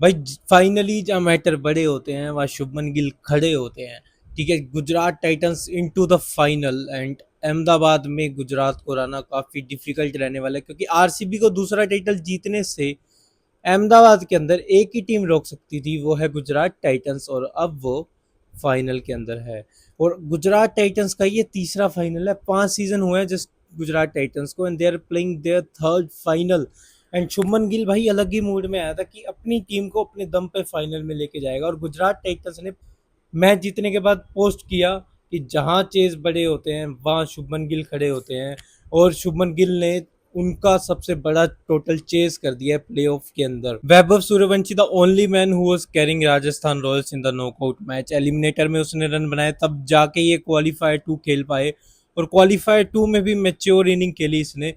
भाई फाइनली जहाँ मैटर बड़े होते हैं वहाँ शुभमन गिल खड़े होते हैं। ठीक है, Gujarat Titans into the final and Ahmedabad में गुजरात को हराना काफी डिफिकल्ट रहने वाला है, क्योंकि आरसीबी को दूसरा टाइटल जीतने से अहमदाबाद के अंदर एक ही टीम रोक सकती थी, वो है गुजरात टाइटंस, और अब वो फाइनल के अंदर है। और गुजरात टाइटंस का ये तीसरा फाइनल है, 5 सीजन हुए हैं जस्ट गुजरात टाइटंस को, and they are playing their third final. And Shubman Gill भाई अलग ही मूड में आया था कि अपनी टीम को अपने दम पे फाइनल में लेके जाएगा, और गुजरात टाइटंस ने मैच जीतने के बाद पोस्ट किया कि जहां चेज बड़े होते हैं वहां शुभमन गिल खड़े होते हैं, और शुभमन गिल ने उनका सबसे बड़ा टोटल चेज कर दिया है प्लेऑफ के अंदर। Vaibhav Suryavanshi the only man who was carrying Rajasthan Royals in the knockout match, eliminator में उसने रन बनाए तब जाके ये क्वालिफायर 2 खेल पाए, और क्वालिफायर 2 में भी मैच्योर इनिंग खेली इसने,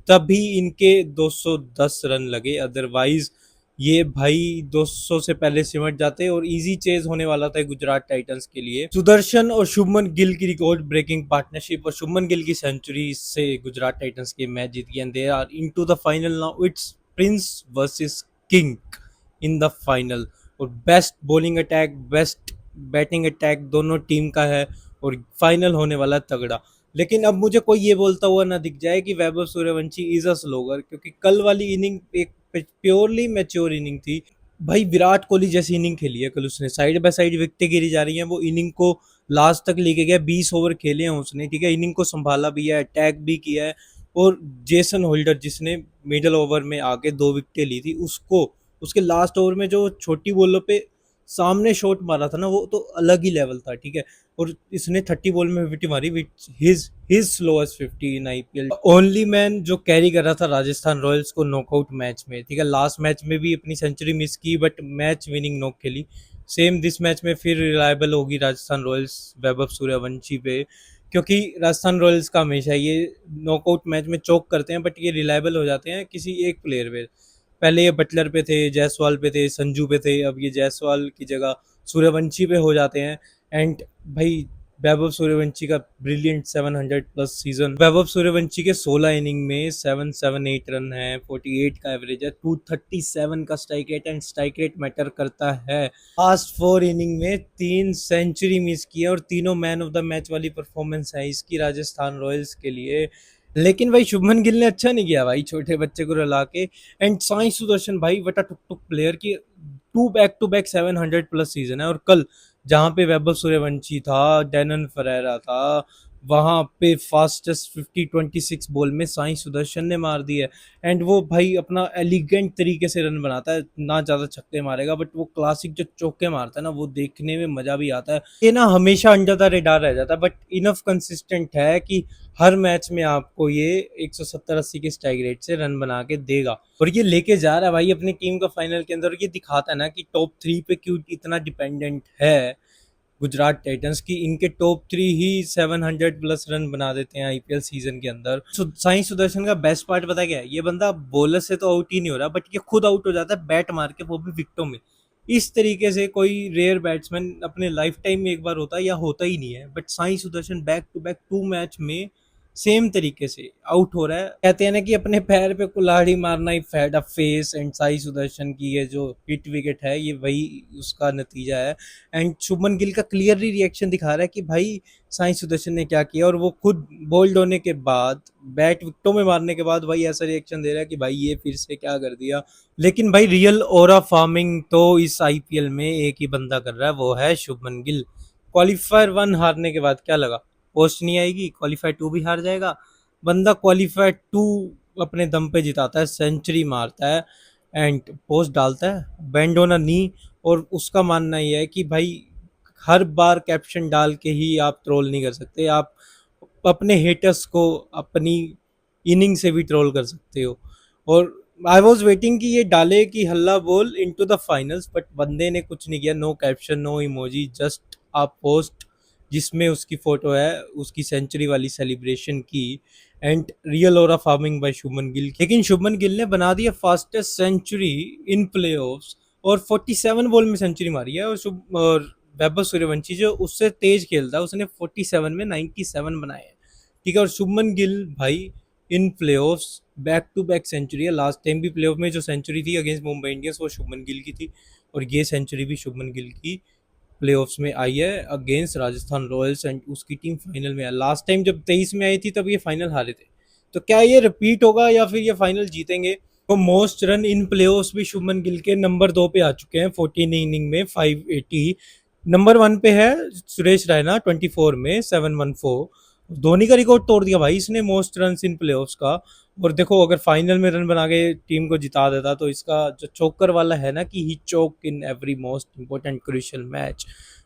तभी इनके 210 रन लगे, अदरवाइज ये भाई 200 से पहले सिमट जाते और इजी चेज होने वाला था गुजरात टाइटंस के लिए। सुदर्शन और शुभमन गिल की रिकॉर्ड ब्रेकिंग पार्टनरशिप और शुभमन गिल की सेंचुरी से गुजरात टाइटंस के मैच जीत गए, and they are into the final now. It's prince versus king in the final, और best bowling attack best batting attack दोनों टीम का है, और फाइनल होने वाला तगड़ा। लेकिन अब मुझे कोई ये बोलता हुआ ना दिख जाए कि वैभव सूर्यवंशी इज अ स्लोगर, क्योंकि कल वाली इनिंग एक प्योरली मैच्योर इनिंग थी। भाई विराट कोहली जैसी इनिंग खेली है कल उसने, साइड बाय साइड विकेटें गिरी जा रही हैं, वो इनिंग को लास्ट तक लेके गया, 20 ओवर खेले हैं उसने। ठीक है, इनिंग को संभाला भी है, अटैक भी किया है, और जेसन होल्डर जिसने मिडल ओवर में आके 2 विकेटें ली थी, उसको उसके लास्ट ओवर में जो छोटी बॉलों पे सामने शॉट मारा था ना, वो तो अलग ही लेवल था। ठीक है, और इसने 30 बॉल में 50 मारी, विच his slowest 50 in IPL. Only man जो कैरी कर रहा था राजस्थान रॉयल्स को नॉकआउट मैच में। ठीक है, लास्ट मैच में भी अपनी सेंचुरी मिस की बट मैच विनिंग नॉक खेली। सेम दिस मैच में फिर रिलायबल होगी राजस्थान रॉयल्स वैभव सूर्यवंशी पे, क्योंकि राजस्थान रॉयल्स का हमेशा ये नॉकआउट मैच में चोक करते हैं, बट ये रिलायबल हो जाते हैं किसी एक प्लेयर पे। पहले ये बटलर पे थे, जायसवाल पे थे, संजू पे थे, अब ये जायसवाल की जगह सूर्यवंशी पे हो जाते हैं। एंड भाई वैभव सूर्यवंशी का brilliant 700 plus season, Vaibhav Suryavanshi के 16 इनिंग में 778 रन है, 48 का एवरेज है, 237 का strike rate, and strike rate matter करता है। लास्ट 4 इनिंग में 3 सेंचुरी मिस की है, और तीनों मैन ऑफ द मैच वाली परफॉर्मेंस है इसकी राजस्थान रॉयल्स के लिए। लेकिन भाई शुभमन गिल ने अच्छा नहीं किया भाई, छोटे बच्चे को रुला के। एंड साई सुदर्शन भाई वटा टुक टुक प्लेयर की, टू बैक 700 प्लस सीजन है, और कल जहां पे वैभव सूर्यवंशी था, डेनन फरेरा था, वहां पे फास्टेस्ट 50-26 बॉल में साई सुदर्शन ने मार दी है। एंड वो भाई अपना एलिगेंट तरीके से रन बनाता है, ना ज्यादा छक्के मारेगा बट वो क्लासिक जो चौके मारता है ना, वो देखने में मजा भी आता है। ये ना हमेशा अंडर द रेडार रह जाता है, बट इनफ कंसिस्टेंट है कि हर मैच में आपको ये 170-80 के स्ट्राइक रेट से रन बना के देगा, और ये लेके जा रहा है भाई अपनी टीम का फाइनल के अंदर। और ये दिखाता है ना कि टॉप 3 पे क्यों इतना डिपेंडेंट है गुजरात टाइटंस की। इनके टॉप 3 ही 700 प्लस रन बना देते हैं आईपीएल सीजन के अंदर। साई सुदर्शन का बेस्ट पार्ट पता क्या है, ये बंदा बॉलर से तो आउट ही नहीं हो रहा, बट ये खुद आउट हो जाता है बैट मार के, वो भी विकेटों में। इस तरीके से कोई रेयर बैट्समैन अपने लाइफ टाइम में एक बार होता है या होता ही नहीं है, but Sai Sudharsan back to back 2 match में सेम तरीके से आउट हो रहा है। कहते हैं ना कि अपने पैर पे कुल्हाड़ी मारना ही fad a face, and Sai Sudharsan की ये जो हिट विकेट है ये वही उसका नतीजा है। एंड शुभमन गिल का क्लियरली रिएक्शन दिखा रहा है कि भाई साई सुदर्शन ने क्या किया, और वो खुद बोल्ड होने के बाद बैट विकेटों में मारने के बाद भाई ऐसा रिएक्शन दे रहा है कि भाई ये फिर से क्या कर दिया। लेकिन भाई रियल ओरा फार्मिंग तो इस आईपीएल में एक ही बंदा कर रहा है, वो है शुभमन गिल। क्वालिफायर 1 हारने के बाद क्या लगा, पोस्ट नहीं आएगी, क्वालिफायर 2 भी हार जाएगा। बंदा क्वालिफायर 2 अपने दम पे जिताता है, सेंचुरी मारता है, एंड पोस्ट डालता है बेंड ऑन अ नी। और उसका मानना ये है कि भाई हर बार कैप्शन डाल के ही आप ट्रोल नहीं कर सकते, आप अपने हेटर्स को अपनी इनिंग से भी ट्रोल कर सकते हो। और आई वॉज वेटिंग कि ये डाले कि हल्ला बोल इनटू द फाइनल्स, बट बंदे ने कुछ नहीं किया, no caption no emoji, just a post जिसमें उसकी फोटो है उसकी सेंचुरी वाली सेलिब्रेशन की, and real aura farming by Shubman Gill. लेकिन शुभमन गिल ने बना दिया फास्टेस्ट सेंचुरी इन प्लेऑफ्स, और 47 बॉल में सेंचुरी मारी है। और वैभव सूर्यवंशी जो उससे तेज खेलता है, उसने 47 में 97 बनाए हैं। ठीक है, और शुभमन गिल भाई in playoffs, back to back century है। लास्ट टाइम भी प्लेऑफ में जो सेंचुरी थी अगेंस्ट मुंबई इंडियंस वो शुभमन गिल की थी, और ये सेंचुरी भी शुभमन गिल की प्लेऑफ्स में आई है अगेंस्ट राजस्थान रॉयल्स, एंड उसकी टीम फाइनल में है। लास्ट टाइम जब 23 में आई थी तब ये फाइनल हारे थे, तो क्या ये रिपीट होगा या फिर ये फाइनल जीतेंगे? तो मोस्ट रन इन प्लेऑफ्स भी शुभमन गिल के नंबर 2 पे आ चुके हैं 14 इनिंग में 580। नंबर 1 पे है सुरेश रैना 24 में 714। धोनी का रिकॉर्ड तोड़ दिया भाई इसने मोस्ट रन इन प्लेऑफ्स का। और देखो अगर फाइनल में रन बना के टीम को जिता देता तो इसका जो चोकर वाला है ना कि he choke in every most important crucial match,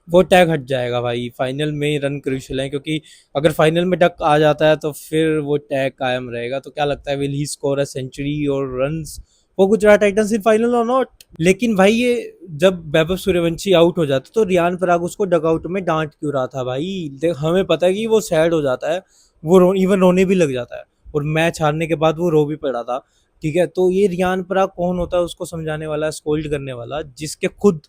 वो टैग हट जाएगा भाई। फाइनल में रन क्रूशियल है, क्योंकि अगर फाइनल में डक आ जाता है तो फिर वो टैग कायम रहेगा। तो क्या लगता है, will he score a century और runs for Gujarat Titans in final और नॉट? लेकिन भाई ये जब वैभव सूर्यवंशी आउट हो जाता तो रियान पराग उसको डगआउट में डांट क्यों रहा था भाई? हमें पता है कि वो सैड हो जाता है, वो इवन रोने भी लग जाता है, और मैच हारने के बाद वो रो भी पड़ा था। ठीक है, तो ये रियान पराग कौन होता है उसको समझाने वाला, स्कोल्ड करने वाला, जिसके खुद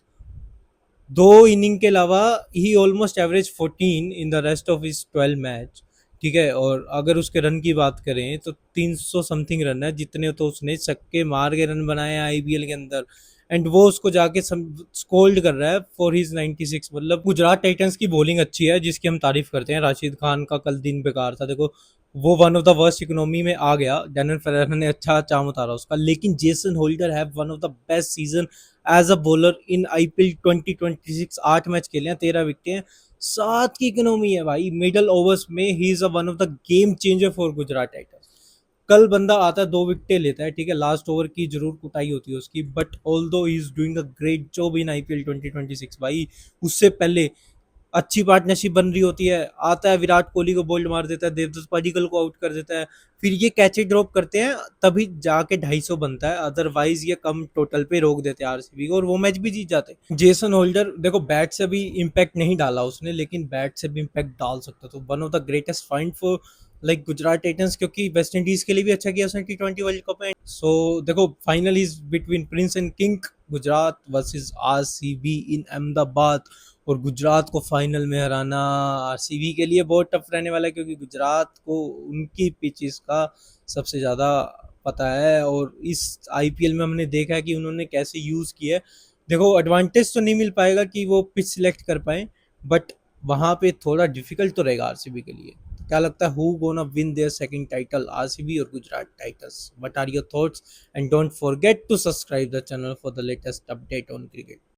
2 इनिंग के अलावा he almost average 14 in the rest of his 12 match. ठीक है, और अगर उसके रन की बात करें तो 300 समथिंग रन है, जितने तो उसने छक्के मार के रन बनाए हैं आईपीएल के अंदर, एंड वो उसको जाके स्कोल्ड कर रहा है फॉर हिज 96। मतलब गुजरात टाइटंस की बॉलिंग अच्छी है जिसकी हम तारीफ करते हैं। राशिद खान का कल दिन बेकार था, देखो वो one of the worst economy में आ गया, डैनियल फेरेरा ने अच्छा चाम उतारा उसका, लेकिन Jason Holder have one of the best season as a bowler in IPL 2026। 8 match खेले हैं, 13 विकेटें हैं, 7 की इकोनॉमी है भाई। मिडल ओवर्स में he is one of the game changer for Gujarat Titans. कल बंदा आता है 2 विकेटें लेता है, ठीक है, लास्ट ओवर की जरूर कुटाई होती है उसकी, बट ऑल दो is doing a great job in IPL 2026 भाई। उससे पहले अच्छी पार्टनरशिप बन रही होती है, आता है विराट कोहली को बोल्ड मार देता है, देवदत्त पडिक्कल को आउट कर देता है, फिर ये कैचे ड्रॉप करते हैं, तभी जाके 250 बनता है, अदरवाइज ये कम टोटल पे रोक देते हैं आरसीबी को, और वो मैच भी जीत जाते हैं। जेसन होल्डर देखो बैट से भी इम्पैक्ट नहीं डाला उसने, लेकिन बैट से भी इम्पैक्ट डाल सकता, तो one of the greatest find for like Gujarat Titans, क्योंकि वेस्ट इंडीज के लिए भी अच्छा किया उसने T20 वर्ल्ड कप में। सो देखो final is between prince and king, Gujarat versus RCB in Ahmedabad, और गुजरात को फाइनल में हराना आरसीबी के लिए बहुत टफ रहने वाला है, क्योंकि गुजरात को उनकी पिचेस का सबसे ज़्यादा पता है, और इस आईपीएल में हमने देखा है कि उन्होंने कैसे यूज़ किया है। देखो एडवांटेज तो नहीं मिल पाएगा कि वो पिच सिलेक्ट कर पाए, बट वहाँ पे थोड़ा डिफिकल्ट तो रहेगा आरसीबी के लिए। क्या लगता है, who gonna win their second title, RCB और Gujarat Titans? What are your thoughts? And don't forget to subscribe the channel for the latest update on cricket.